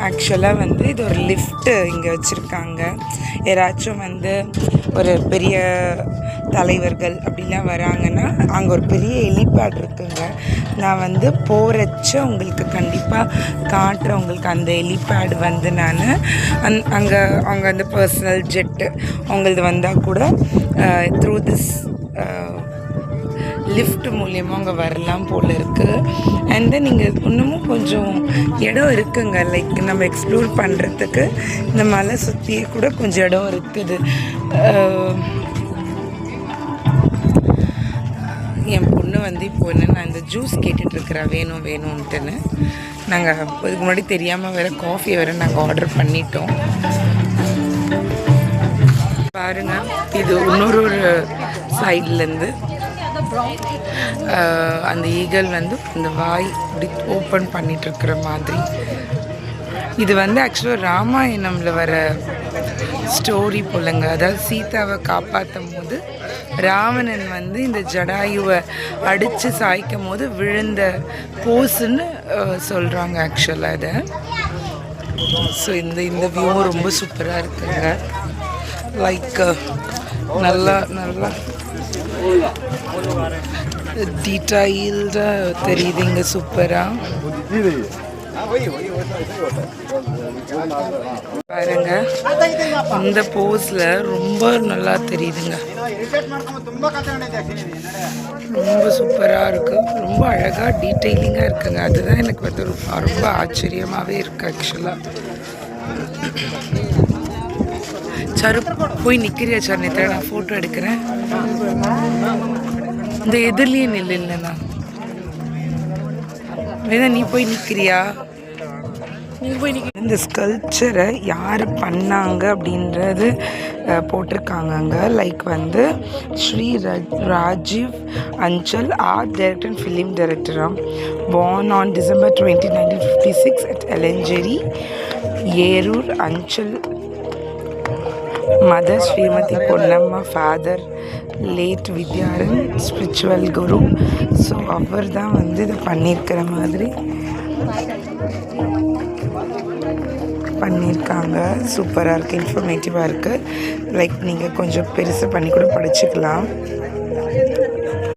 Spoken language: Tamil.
ஆக்சுவலாக வந்து இது ஒரு லிஃப்ட்டு இங்கே வச்சுருக்காங்க. யாராச்சும் வந்து ஒரு பெரிய தலைவர்கள் அப்படிலாம் வராங்கன்னா அங்கே ஒரு பெரிய ஹெலிபேட் இருக்குங்க. நான் வந்து போகிறச்ச உங்களுக்கு கண்டிப்பாக காட்டுறேன். உங்களுக்கு அந்த ஹெலிபேட் வந்து நான் அங்கே அவங்க வந்து பர்சனல் ஜெட்டு அவங்களது வந்தால் கூட த்ரூ திஸ் லிஃப்ட் மூலியமாக அங்கே வரலாம் போல் இருக்குது. அண்ட் தென் இங்கே இன்னமும் கொஞ்சம் இடம் இருக்குங்க. லைக் நம்ம எக்ஸ்ப்ளோர் பண்ணுறதுக்கு இந்த மலை சுற்றியே கூட கொஞ்சம் இடம் இருக்குது. என் பொண்ணு வந்து இப்போ என்ன நான் இந்த ஜூஸ் கேட்டுட்ருக்கிறா வேணும் வேணும்ன்ட்டுன்னு. நாங்கள் இதுக்கு முன்னாடி தெரியாமல் வேறு காஃபி வேறு நாங்கள் ஆர்டர் பண்ணிட்டோம். பாருங்கள், இது இன்னொரு சைட்லேருந்து அந்த ஈகல் வந்து இந்த வாய் இப்படி ஓப்பன் பண்ணிகிட்ருக்கிற மாதிரி. இது வந்து ஆக்சுவலாக ராமாயணமில் வர ஸ்டோரி போலங்க. அதாவது சீதாவை காப்பாற்றும் போது ராவணன் வந்து இந்த ஜடாயுவை அடித்து சாய்க்கும் போது விழுந்த போஸுன்னு சொல்கிறாங்க ஆக்சுவலாக இதை. ஸோ இந்த வியூவும் ரொம்ப சூப்பராக இருக்குங்க. லைக் நல்லா டீட்டெயில்டாக தெரியுதுங்க சூப்பராக. பாருங்க, இந்த போஸ்ல ரொம்ப நல்லா தெரியுதுங்க. ரொம்ப சூப்பராக இருக்கு, ரொம்ப அழகாக டீட்டெயிலிங்காக இருக்குங்க. அதுதான் எனக்கு வந்து ரொம்ப ஆச்சரியமாகவே இருக்கு ஆக்சுவலாக. சாரு போய் நிற்கிறியா சார்? நேற்று நான் ஃபோட்டோ எடுக்கிறேன். இந்த எதிர்லேயே இல்லைண்ணா வேணா நீ போய் நிற்கிறியா? இந்த ஸ்கல்ப்சரை யார் பண்ணாங்க அப்படின்றது போட்டிருக்காங்கங்க. லைக் வந்து Shri Rajiv Anjal, art director and film டைரக்டராம். born on December 20, 1956 at Elanjeri, Yerur, Anchal. Mother Srimati Ponnamma, father late Vidyaran, spiritual guru. So அவர் தான் வந்து இதை பண்ணியிருக்கிற மாதிரி பண்ணியிருக்காங்க. சூப்பராக இருக்குது, இன்ஃபர்மேட்டிவாக இருக்குது. லைக் நீங்கள் கொஞ்சம் பெருசு பண்ணி கூட படிச்சுக்கலாம்.